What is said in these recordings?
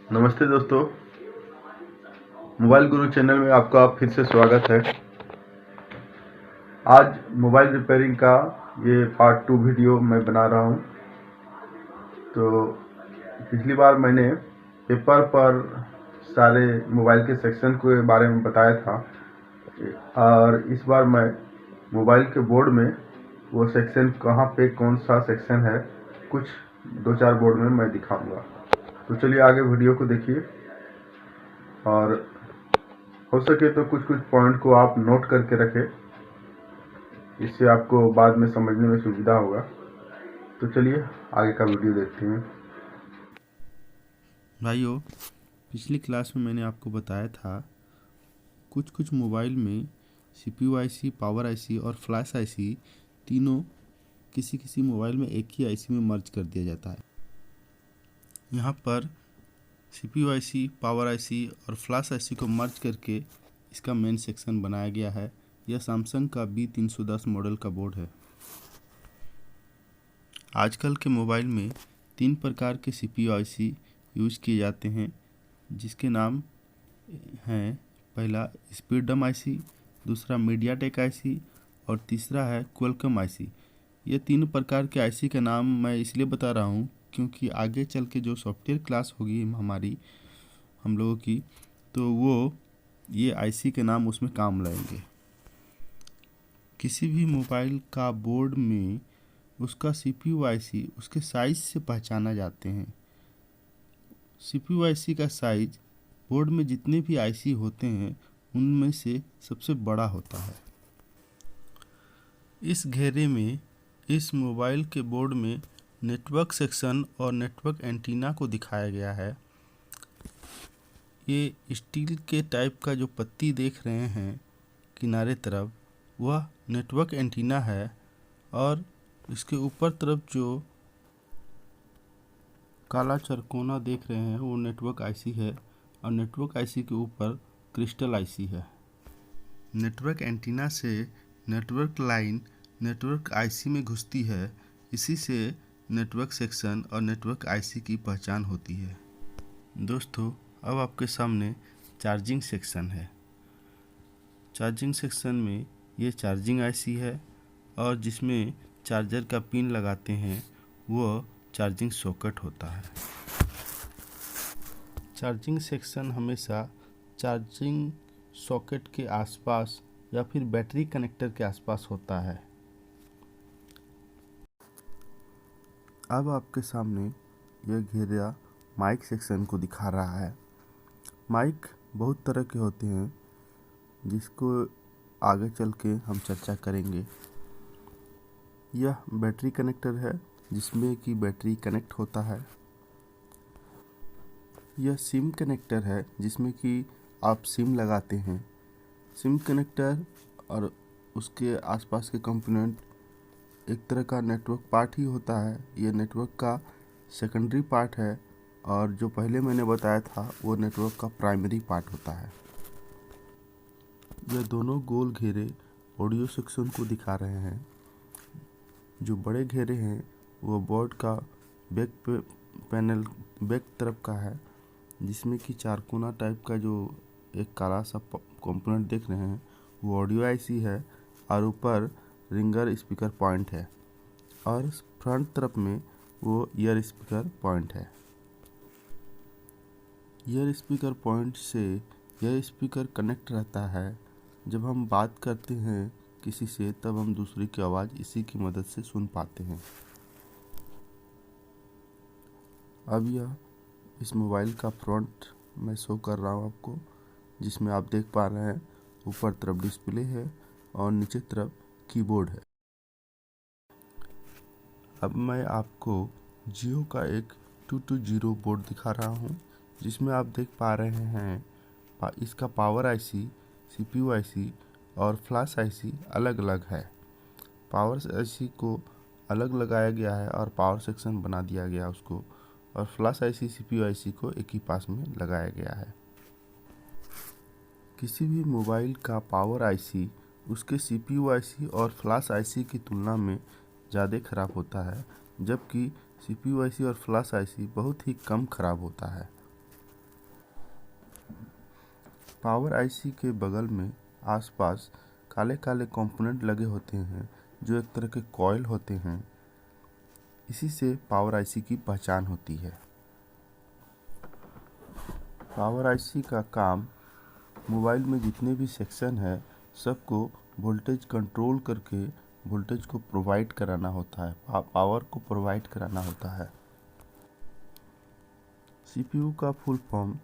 नमस्ते दोस्तों, मोबाइल गुरु चैनल में आपका फिर से स्वागत है। आज मोबाइल रिपेयरिंग का ये पार्ट 2 वीडियो मैं बना रहा हूँ। तो पिछली बार मैंने पेपर पर सारे मोबाइल के सेक्शन के बारे में बताया था और इस बार मैं मोबाइल के बोर्ड में वो सेक्शन कहाँ पे कौन सा सेक्शन है कुछ 2-4 बोर्ड में मैं दिखाऊंगा। तो चलिए आगे वीडियो को देखिए और हो सके तो कुछ पॉइंट को आप नोट करके रखें, इससे आपको बाद में समझने में सुविधा होगा। तो चलिए आगे का वीडियो देखते हैं। भाइयों, पिछली क्लास में मैंने आपको बताया था कुछ मोबाइल में CPU IC, पावर IC और फ्लैश IC तीनों किसी मोबाइल में एक ही IC में मर्ज कर दिया जाता है। यहाँ पर CPU IC, पावर IC और फ्लैश IC को मर्ज करके इसका मेन सेक्शन बनाया गया है। यह सैमसंग का B310 मॉडल का बोर्ड है। आजकल के मोबाइल में 3 प्रकार के CPU IC यूज किए जाते हैं, जिसके नाम हैं पहला स्पीडम IC, दूसरा मीडियाटेक IC और तीसरा है क्वालकॉम IC। ये 3 प्रकार के IC का नाम मैं इसलिए बता रहा हूँ क्योंकि आगे चल के जो सॉफ्टवेयर क्लास होगी हम लोगों की, तो वो ये IC के नाम उसमें काम लाएंगे। किसी भी मोबाइल का बोर्ड में उसका CPU IC उसके साइज से पहचाना जाते हैं। CPU IC का साइज बोर्ड में जितने भी IC होते हैं उनमें से सबसे बड़ा होता है। इस घेरे में इस मोबाइल के बोर्ड में नेटवर्क सेक्शन और नेटवर्क एंटीना को दिखाया गया है। ये स्टील के टाइप का जो पत्ती देख रहे हैं किनारे तरफ, वह नेटवर्क एंटीना है और इसके ऊपर तरफ जो काला चरकोना देख रहे हैं वो नेटवर्क IC है और नेटवर्क IC के ऊपर क्रिस्टल IC है। नेटवर्क एंटीना से नेटवर्क लाइन नेटवर्क IC में घुसती है, इसी से नेटवर्क सेक्शन और नेटवर्क IC की पहचान होती है। दोस्तों, अब आपके सामने चार्जिंग सेक्शन है। चार्जिंग सेक्शन में ये चार्जिंग IC है और जिसमें चार्जर का पिन लगाते हैं वो चार्जिंग सॉकेट होता है। चार्जिंग सेक्शन हमेशा चार्जिंग सॉकेट के आसपास या फिर बैटरी कनेक्टर के आसपास होता है। अब आपके सामने यह घेरा माइक सेक्शन को दिखा रहा है। माइक बहुत तरह के होते हैं जिसको आगे चल के हम चर्चा करेंगे। यह बैटरी कनेक्टर है जिसमें कि बैटरी कनेक्ट होता है। यह सिम कनेक्टर है जिसमें कि आप सिम लगाते हैं। सिम कनेक्टर और उसके आसपास के कंपोनेंट एक तरह का नेटवर्क पार्ट ही होता है। यह नेटवर्क का सेकेंडरी पार्ट है और जो पहले मैंने बताया था वो नेटवर्क का प्राइमरी पार्ट होता है। यह दोनों गोल घेरे ऑडियो सेक्शन को दिखा रहे हैं। जो बड़े घेरे हैं वो बोर्ड का पैनल बैक तरफ का है, जिसमें कि चारकोना टाइप का जो एक काला सा कंपोनेंट देख रहे हैं वो ऑडियो IC है और ऊपर रिंगर स्पीकर पॉइंट है और फ्रंट तरफ में वो ईयर स्पीकर पॉइंट है। ईयर स्पीकर पॉइंट से यह स्पीकर कनेक्ट रहता है। जब हम बात करते हैं किसी से तब हम दूसरे की आवाज़ इसी की मदद से सुन पाते हैं। अब यह इस मोबाइल का फ्रंट मैं शो कर रहा हूँ आपको, जिसमें आप देख पा रहे हैं ऊपर तरफ डिस्प्ले है और नीचे तरफ कीबोर्ड है। अब मैं आपको जियो का एक 220 बोर्ड दिखा रहा हूँ, जिसमें आप देख पा रहे हैं इसका पावर IC, CPU IC और फ्लैश IC अलग अलग है। पावर IC को अलग लगाया गया है और पावर सेक्शन बना दिया गया उसको, और फ्लैश IC, CPU IC को एक ही पास में लगाया गया है। किसी भी मोबाइल का पावर IC उसके CPU IC और फ्लैश IC की तुलना में ज़्यादा ख़राब होता है, जबकि CPU IC और फ्लैश IC बहुत ही कम ख़राब होता है। पावर आईसी के बगल में आसपास काले काले कंपोनेंट लगे होते हैं जो एक तरह के कॉइल होते हैं। इसी से पावर आईसी की पहचान होती है। पावर आईसी का काम मोबाइल में जितने भी सेक्शन है सबको वोल्टेज कंट्रोल करके वोल्टेज को प्रोवाइड कराना होता है, पावर को प्रोवाइड कराना होता है। सीपीयू का full form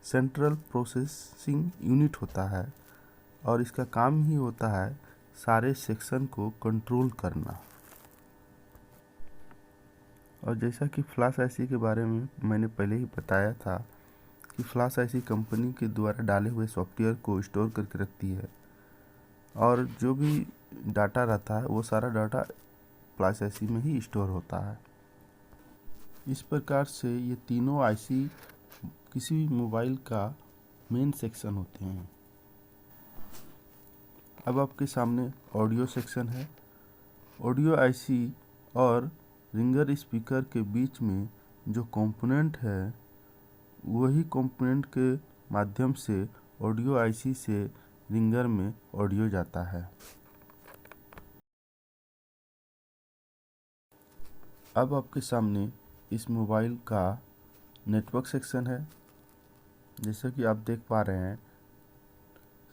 central processing unit होता है और इसका काम ही होता है सारे सेक्शन को कंट्रोल करना। और जैसा कि फ्लैश आईसी के बारे में मैंने पहले ही बताया था कि फ्लैश आईसी कंपनी के द्वारा डाले हुए सॉफ्टवेयर को स्टोर करके रखती है और जो भी डाटा रहता है वो सारा डाटा फ्लैश आईसी में ही स्टोर होता है। इस प्रकार से ये तीनों आईसी किसी भी मोबाइल का मेन सेक्शन होते हैं। अब आपके सामने ऑडियो सेक्शन है। ऑडियो आईसी और रिंगर स्पीकर के बीच में जो कंपोनेंट है वही कंपोनेंट के माध्यम से ऑडियो आईसी से रिंगर में ऑडियो जाता है। अब आपके सामने इस मोबाइल का नेटवर्क सेक्शन है। जैसा कि आप देख पा रहे हैं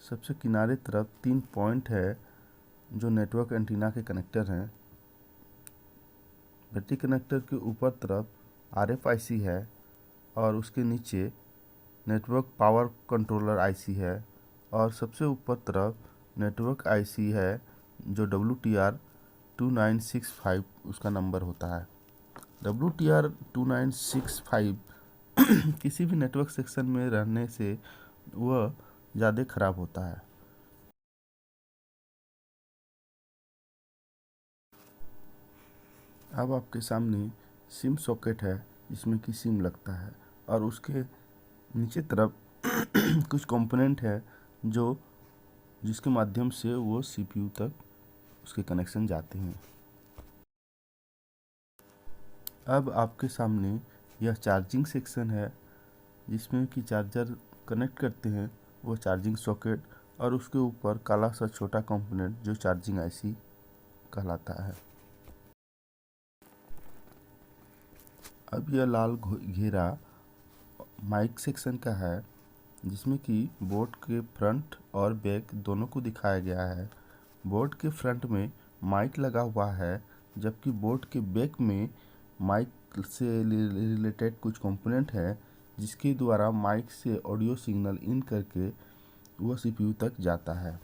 सबसे किनारे तरफ 3 पॉइंट है जो नेटवर्क एंटीना के कनेक्टर हैं। बैटरी कनेक्टर के ऊपर तरफ RFIC है और उसके नीचे नेटवर्क पावर कंट्रोलर आईसी है और सबसे ऊपर तरफ नेटवर्क आईसी है जो WTR2965 उसका नंबर होता है। WTR2965 किसी भी नेटवर्क सेक्शन में रहने से वह ज़्यादा ख़राब होता है। अब आपके सामने सिम सॉकेट है जिसमें कि सिम लगता है और उसके नीचे तरफ कुछ कंपोनेंट है जिसके माध्यम से वो सीपीयू तक उसके कनेक्शन जाते हैं। अब आपके सामने यह चार्जिंग सेक्शन है जिसमें कि चार्जर कनेक्ट करते हैं वो चार्जिंग सॉकेट और उसके ऊपर काला सा छोटा कंपोनेंट जो चार्जिंग आईसी कहलाता है। अब यह लाल घेरा माइक सेक्शन का है जिसमें कि बोर्ड के फ्रंट और बैक दोनों को दिखाया गया है। बोर्ड के फ्रंट में माइक लगा हुआ है जबकि बोर्ड के बैक में माइक से रिलेटेड कुछ कंपोनेंट है जिसके द्वारा माइक से ऑडियो सिग्नल इन करके वह सीपीयू तक जाता है।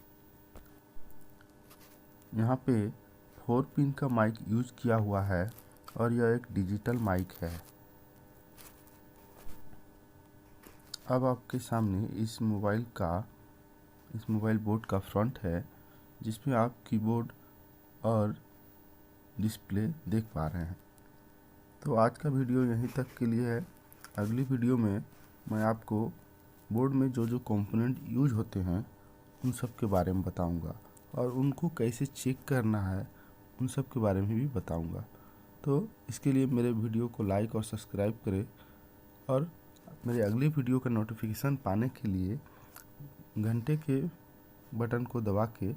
यहाँ पे 4 पिन का माइक यूज किया हुआ है और यह एक डिजिटल माइक है। अब आपके सामने इस मोबाइल बोर्ड का फ्रंट है जिसमें आप कीबोर्ड और डिस्प्ले देख पा रहे हैं। तो आज का वीडियो यहीं तक के लिए है। अगली वीडियो में मैं आपको बोर्ड में जो जो कंपोनेंट यूज होते हैं उन सब के बारे में बताऊंगा और उनको कैसे चेक करना है उन सब के बारे में भी बताऊंगा। तो इसके लिए मेरे वीडियो को लाइक और सब्सक्राइब करें और मेरे अगले वीडियो का नोटिफिकेशन पाने के लिए घंटे के बटन को दबा के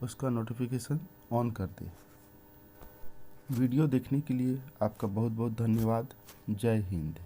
उसका नोटिफिकेशन ऑन कर दें। वीडियो देखने के लिए आपका बहुत बहुत धन्यवाद। जय हिंद।